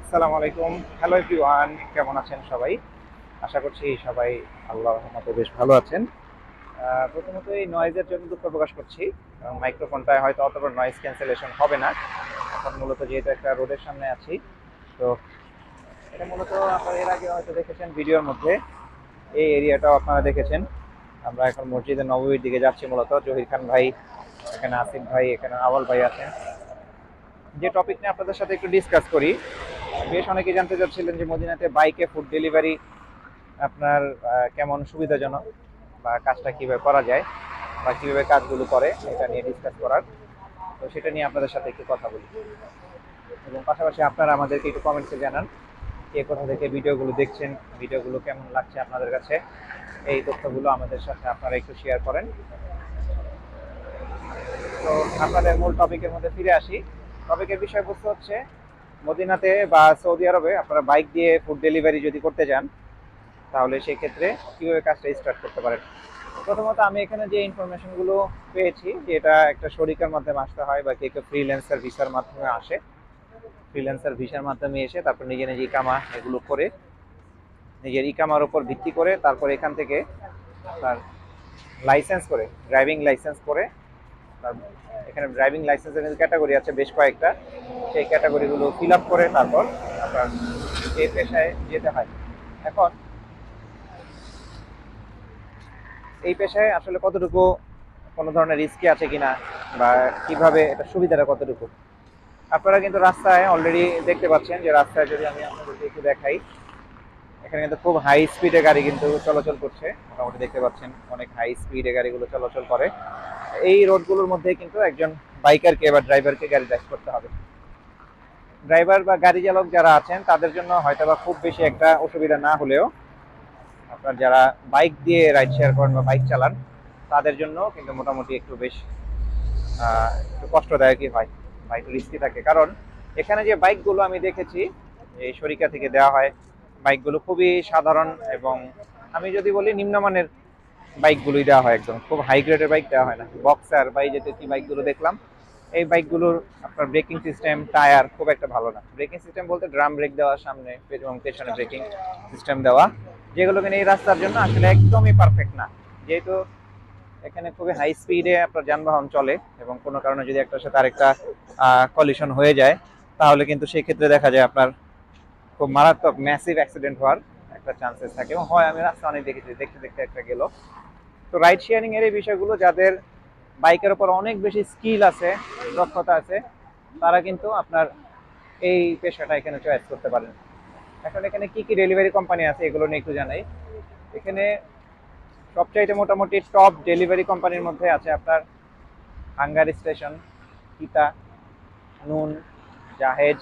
আসসালামু আলাইকুম। Hello everyone, কেমন আছেন সবাই? আশা করছি সবাই আল্লাহর রহমতে বেশ ভালো আছেন। প্রথমত এই নয়েজের জন্য দুঃখ প্রকাশ করছি। মাইক্রোফোনটায় হয়তো অতটা নয়েজ ক্যান্সেলেশন হবে না। এখন মূলত যেহেতু একটা রোডের সামনে আছি, তো এটা মূলত আপনারা এর আগে হয়তো দেখেছেন ভিডিওর মধ্যে। এই এরিয়াটাও আপনারা দেখেছেন। আমরা এখন মসজিদে নববীর দিকে যাচ্ছি মূলত। জহির খান ভাই, এখানে আসিফ ভাই, এখানে আওয়াল ভাই আছেন। যে টপিক নিয়ে আপনাদের সাথে একটু ডিসকাস করি, বেশ অনেকেই জানতে চাচ্ছিলেন যে মদিনাতে বাইকে ফুড ডেলিভারি আপনার কেমন সুবিধাজনক বা কাজটা কিভাবে করা যায় বা কিভাবে কাজগুলো করে এটা নিয়ে ডিসকাস করার। তো সেটা নিয়ে আপনাদের সাথে একটু কথা বলি এবং পাশাপাশি আপনারা আমাদেরকে একটু কমেন্টসে জানান কে কোথা থেকে ভিডিওগুলো দেখছেন, ভিডিওগুলো কেমন লাগছে আপনাদের কাছে। এই তথ্যগুলো আমাদের সাথে আপনারা একটু শেয়ার করেন। তো আপনাদের মূল টপিকের মধ্যে ফিরে আসি। টপিকের বিষয়বস্তু হচ্ছে মদিনাতে বা সৌদি আরবে আপনারা বাইক দিয়ে ফুড ডেলিভারি যদি করতে যান, তাহলে সেক্ষেত্রে কীভাবে কাজটা স্টার্ট করতে পারেন। প্রথমত আমি এখানে যে ইনফরমেশনগুলো পেয়েছি যে এটা একটা শরিকার মাধ্যমে আসতে হয় বা কেউ কেউ ফ্রিল্যান্সার ভিসার মাধ্যমে আসে। ফ্রিল্যান্সার ভিসার মাধ্যমে এসে তারপর নিজে নিজে ইকামা এগুলো করে, নিজের ইকামার উপর ভিত্তি করে তারপর এখান থেকে আপনার লাইসেন্স করে, ড্রাইভিং লাইসেন্স করে, তার এখানে ড্রাইভিং লাইসেন্সের কিন্তু ক্যাটাগরি আছে বেশ কয়েকটা। সেই ক্যাটাগরিগুলো ফিল আপ করে তারপর আপনার এই পেশায় যেতে হয়। এখন এই পেশায় আসলে কতটুকু কোনো ধরনের রিস্কি আছে কিনা বা কিভাবে এটা সুবিধাটা কতটুকু, আপনারা কিন্তু রাস্তায় অলরেডি দেখতে পাচ্ছেন যে রাস্তায় যদি আমি আপনাদেরকে একটু দেখাই, এখানে কিন্তু খুব হাই স্পিডে গাড়ি কিন্তু চলাচল করছে। মোটামুটি দেখতে পাচ্ছেন অনেক হাই স্পিডে গাড়িগুলো চলাচল করে। এই রোডগুলোর মধ্যে কিন্তু একজন বাইকারকে বা ড্রাইভারকে গাড়ি ড্রাইভ করতে হবে। ড্রাইভার বা গাড়ি চালক যারা আছেন তাদের জন্য হয়তো বা খুব বেশি একটা অসুবিধা না হলেও আপনার যারা বাইক দিয়ে রাইড শেয়ার করেন বা বাইক চালান তাদের জন্য কিন্তু মোটামুটি একটু বেশ একটু কষ্টদায়কই হয় বা একটু রিস্কি থাকে। কারণ এখানে যে বাইকগুলো আমি দেখেছি এই শরিকা থেকে দেওয়া হয়, বাইকগুলো খুবই সাধারণ এবং আমি যদি বলি নিম্নমানের বাইকগুলোই দেওয়া হয়, একদম খুব হাই গ্রেডের বাইক দেওয়া হয় না। বক্সার বা এই যে বাইকগুলো দেখলাম, এই বাইকগুলোর আপনার ব্রেকিং সিস্টেম, টায়ার খুব একটা ভালো না। ব্রেকিং সিস্টেম বলতে ড্রাম ব্রেক দেওয়া সামনে এবং পেছনে ব্রেকিং সিস্টেম দেওয়া, যেগুলো কিনা এই রাস্তার জন্য আসলে একদমই পারফেক্ট না। যেহেতু এখানে খুবই হাই স্পিডে আপনার যানবাহন চলে এবং কোনো কারণে যদি একটার সাথে আরেকটা কলিশন হয়ে যায়, তাহলে কিন্তু সেই ক্ষেত্রে দেখা যায় আপনার খুব মারাত্মক ম্যাসিভ অ্যাক্সিডেন্ট হওয়ার একটা চান্সেস থাকে এবং হয়। আমি রাস্তা অনেক দেখেছি, দেখতে দেখতে একটা গেল। তো রাইড শেয়ারিং এর এই বিষয়গুলো যাদের বাইকের উপর অনেক বেশি স্কিল আছে, দক্ষতা আছে, তারা কিন্তু আপনার এই পেশাটা এখানে চয়েস করতে পারেন। এখন এখানে কি কি ডেলিভারি কোম্পানি আছে এগুলো নিয়ে একটু জানাই। এখানে সবচাইতে মোটামুটি টপ ডেলিভারি কোম্পানির মধ্যে আছে আপনার হাঙ্গার স্টেশন, কিতা, নুন, জাহেজ।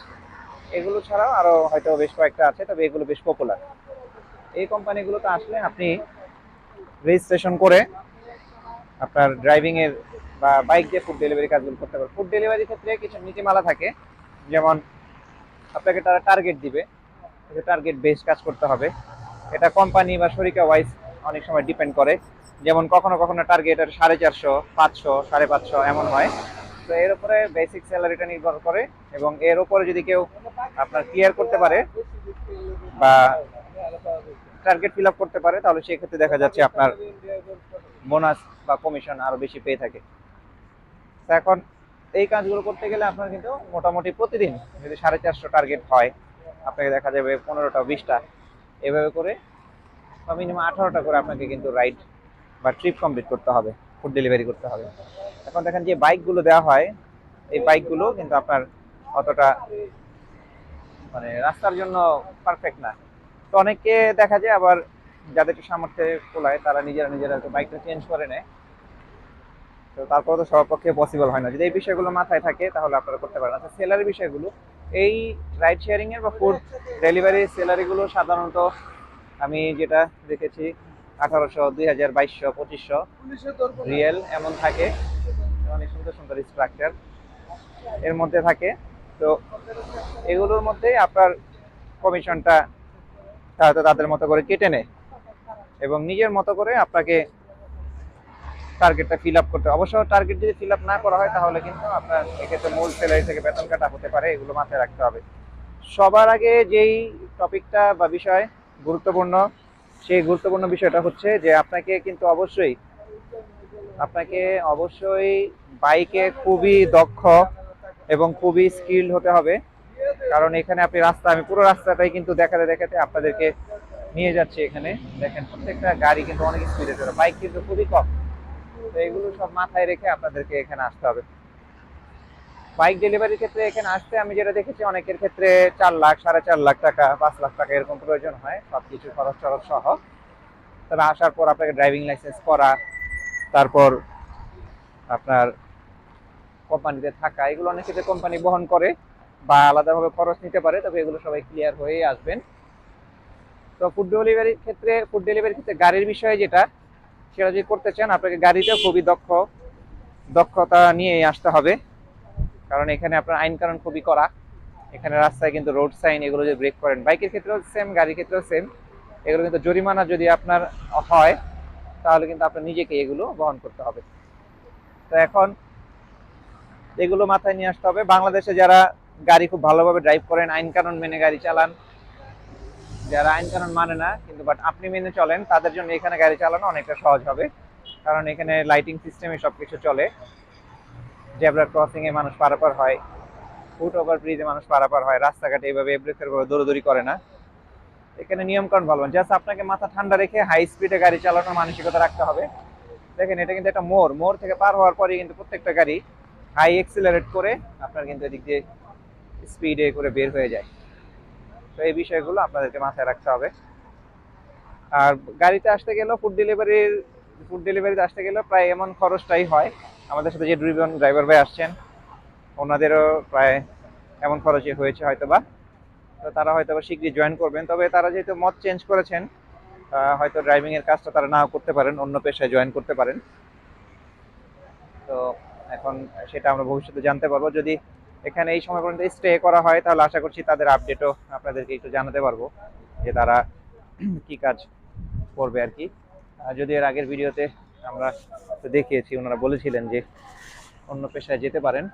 এগুলো ছাড়াও আরো হয়তো বেশ কয়েকটা আছে, তবে এগুলো বেশ পপুলার। এই কোম্পানিগুলোতে আসলে আপনি রেজিস্ট্রেশন করে আপনার ড্রাইভিং এর বা বাইক দিয়ে ফুড ডেলিভারি কাজগুলো করতে পারবেন। ফুড ডেলিভারির ক্ষেত্রে কিছু নীতিমালা থাকে, যেমন আপনাকে তারা টার্গেট দিবে, টার্গেট বেস কাজ করতে হবে। এটা কোম্পানি বা শরিকা ওয়াইজ অনেক সময় ডিপেন্ড করে। যেমন কখনো কখনো টার্গেট 450, 500, 550 এমন হয়। তো এর উপরে বেসিক স্যালারিটা নির্ভর করে এবং এর উপরে যদি কেউ আপনার ক্লিয়ার করতে পারে বা টার্গেট ফিল আপ করতে পারে, তাহলে সেক্ষেত্রে দেখা যাচ্ছে আপনার বোনাস বা কমিশন আরো বেশি পেয়ে থাকে। তো এখন এই কাজগুলো করতে গেলে আপনার কিন্তু মোটামুটি প্রতিদিন যদি 450 টার্গেট হয়, আপনাকে দেখা যাবে 15টা 20টা এভাবে করে বা মিনিমাম 18টা করে আপনাকে কিন্তু রাইড বা ট্রিপ কমপ্লিট করতে হবে, ফুড ডেলিভারি করতে হবে। এখন দেখেন যে বাইকগুলো দেওয়া হয়, এই বাইকগুলো কিন্তু আপনার অতটা মানে রাস্তার জন্য পারফেক্ট না। তো অনেকে দেখা যায় আবার যাদের একটু সামর্থ্যে কোলায় তারা নিজেরা নিজেরা বাইকটা চেঞ্জ করে নেয়। তো তারপরে তো সবার পক্ষে পসিবল হয় না। যদি এই বিষয়গুলো মাথায় থাকে তাহলে আপনারা করতে পারেন। আচ্ছা, স্যালারি বিষয়গুলো, এই রাইড শেয়ারিং এর বা ফুড ডেলিভারি স্যালারিগুলো সাধারণত আমি যেটা দেখেছি 1800, 2000, 2200, 2500 রিয়েল এমন থাকে। অনেক সুন্দর সুন্দর স্ট্রাকচার এর মধ্যে থাকে। তো এগুলোর মধ্যে আপনার কমিশনটা হয়তো তাদের মতো করে কেটে নেয় এবং নিজের মতো করে আপনাকে টার্গেটটা ফিল আপ করতে। অবশ্য টার্গেট যদি ফিল আপ না করা হয় তাহলে কিন্তু আপনার এক্ষেত্রে মূল স্যালারি থেকে বেতন কাটা হতে পারে, এগুলো মাথায় রাখতে হবে। সবার আগে যেই টপিকটা বা বিষয় গুরুত্বপূর্ণ, সেই গুরুত্বপূর্ণ বিষয়টা হচ্ছে যে আপনাকে অবশ্যই বাইকে খুবই দক্ষ এবং খুবই স্কিলড হতে হবে। কারণ এখানে আমি পুরো রাস্তাটাই কিন্তু দেখাতে দেখাতে আপনাদেরকে নিয়ে যাচ্ছি। এখানে দেখেন প্রত্যেকটা গাড়ি কিন্তু অনেক স্পিডে চলে, বাইক কিন্তু খুবই কম। তো এগুলো সব মাথায় রেখে আপনাদেরকে এখানে আসতে হবে। বাইক ডেলিভারির ক্ষেত্রে এখানে আসতে আমি যেটা দেখেছি, অনেকের ক্ষেত্রে 4 লাখ, 4.5 লাখ টাকা, 5 লাখ টাকা এরকম প্রয়োজন হয়, সবকিছু খরচ টরচ সহ। তবে আসার পর আপনাকে ড্রাইভিং লাইসেন্স করা, তারপর আপনার কোম্পানিতে থাকা, এগুলো অনেক ক্ষেত্রে কোম্পানি বহন করে বা আলাদাভাবে খরচ নিতে পারে। তবে এগুলো সবাই ক্লিয়ার হয়ে আসবেন। তো ফুড ডেলিভারির ক্ষেত্রে গাড়ির বিষয়ে যেটা, সেটা যদি করতে চান আপনাকে গাড়িতেও খুবই দক্ষতা নিয়ে আসতে হবে। কারণ এখানে আপনার আইন কানুন খুবই কড়া। এখানে রাস্তায় কিন্তু রোড সাইন এগুলো যদি ব্রেক করেন, বাইকের ক্ষেত্রেও সেম, গাড়ির ক্ষেত্রেও সেম, এগুলো কিন্তু জরিমানা যদি আপনার হয়, তাহলে কিন্তু আপনার নিজেকে এগুলো বহন করতে হবে। তো এখন এগুলো মাথায় নিয়ে আসতে হবে। বাংলাদেশে যারা গাড়ি খুব ভালোভাবে ড্রাইভ করেন, আইন কানুন মেনে গাড়ি চালান, যারা আইন কানুন মানে না কিন্তু বাট আপনি মেনে চলেন, তাদের জন্য এখানে গাড়ি চালানো অনেকটা সহজ হবে। কারণ এখানে লাইটিং সিস্টেমে সবকিছু চলে, জেব্রা ক্রসিং এ মানুষ পারাপার হয়, ফুট ওভার ব্রিজে মানুষ পারাপার হয়, রাস্তাঘাটে এইভাবে এব্রেকের ভাবে দৌড়দৌড়ি করে না। এখানে নিয়ম কানুন ভালো, জাস্ট আপনাকে মাথা ঠান্ডা রেখে হাই স্পিডে গাড়ি চালানোর মানসিকতা রাখতে হবে। দেখেন এটা কিন্তু একটা মোড় থেকে পার হওয়ার পরে কিন্তু প্রত্যেকটা গাড়ি হাই এক্সিলারেট করে আপনার কিন্তু এদিক দিয়ে স্পিডে করে বের হয়ে যায়। তো এই বিষয়গুলো আপনাদেরকে মাথায় রাখতে হবে। আর গাড়িতে আসতে গেলেও ফুড ডেলিভারিতে আসতে গেলেও প্রায় এমন খরচটাই হয়। আমাদের সাথে যে দুইজন ড্রাইভার ভাই আসছেন, ওনাদেরও প্রায় এমন খরচই হয়েছে হয়তোবা। তো তারা হয়তোবা শীঘ্রই জয়েন করবেন। তবে তারা যেহেতু মত চেঞ্জ করেছেন, হয়তো ড্রাইভিং এর কাজটা তারা নাও করতে পারেন, অন্য পেশায় জয়েন করতে পারেন। তো এখন সেটা আমরা ভবিষ্যতে জানতে পারবো। যদি এখানে এই সময় পর্যন্ত স্টে করা হয়, তাহলে আশা করছি তাদের আপডেটও আপনাদেরকে একটু জানাতে পারবো যে তারা কি কাজ করবে আর কি। যদি এর আগের ভিডিওতে আমরা তো দেখিয়েছি, ওনারা বলেছিলেন যে অন্য পেশায় যেতে পারেন,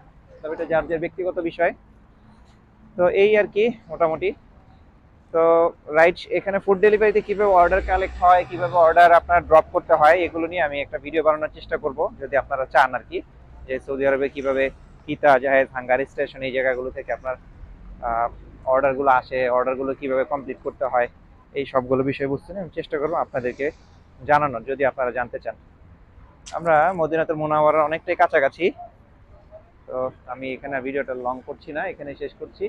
তবে এটা যার যার ব্যক্তিগত বিষয়। তো এই আর কি মোটামুটি। তো রাইট, এখানে ফুড ডেলিভারিতে কিভাবে অর্ডার কালেক্ট হয়, কিভাবে অর্ডার আপনার ড্রপ করতে হয়, এগুলো নিয়ে আমি একটা ভিডিও বানানোর চেষ্টা করব, যদি আপনারা চান আর কি, যে সৌদি আরবে কিভাবে কিতা, জাহেজ, হাঙ্গারি স্টেশন, এই জায়গাগুলো থেকে আপনার অর্ডারগুলো আসে, অর্ডারগুলো কিভাবে কমপ্লিট করতে হয়, এই সবগুলো বিষয়বস্তু নিয়ে আমি চেষ্টা করবো আপনাদেরকে জানানোর, যদি আপনারা জানতে চান। আমরা মদিনাতুল মুনাওয়ারার অনেকটাই কাছাকাছি। তো আমি এখানে ভিডিওটা লং করছি না, এখানে শেষ করছি।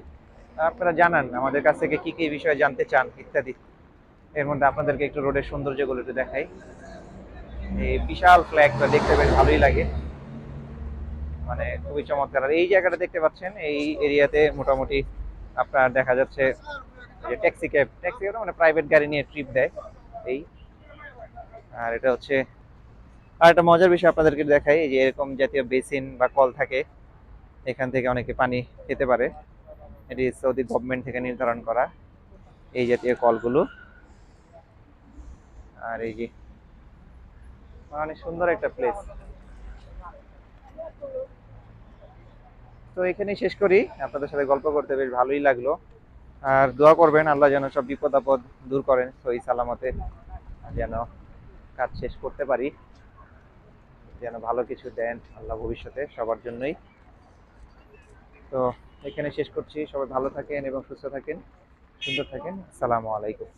আপনারা জানান আমাদের কাছ থেকে কি কি বিষয়ে জানতে চান ইত্যাদি। এর মধ্যে আপনাদেরকে একটু রোডের সৌন্দর্যগুলো একটু দেখাই। এই বিশাল ফ্ল্যাগটা দেখতে বেশ ভালোই লাগে, মানে খুবই চমৎকার। আর এই জায়গাটা দেখতে পাচ্ছেন, এই এরিয়াতে মোটামুটি আপনার দেখা যাচ্ছে যে ট্যাক্সি ক্যাব মানে প্রাইভেট গাড়ি নিয়ে ট্রিপ দেয় এই। আর এটা হচ্ছে আর একটা মজার বিষয় আপনাদেরকে দেখাই, যে এরকম জাতীয় বেসিন বা কল থাকে, এখান থেকে অনেকে পানি খেতে পারে। এটি সৌদি গভর্নমেন্ট থেকে নির্ধারণ করা এই জাতীয় কলগুলো। আর এই যে অনেক সুন্দর একটা প্লেস। তো এখানেই শেষ করি, আপনাদের সাথে গল্প করতে বেশ ভালোই লাগলো। আর দোয়া করবেন আল্লাহ যেন সব বিপদ আপদ দূর করেন, সহি সালামতে যেন কাজ শেষ করতে পারি, যেন ভালো কিছু দেন আল্লাহ ভবিষ্যতে সবার জন্যই। তো এখানে শেষ করছি, সবাই ভালো থাকেন এবং সুস্থ থাকেন, সুন্দর থাকেন। আসসালামু আলাইকুম।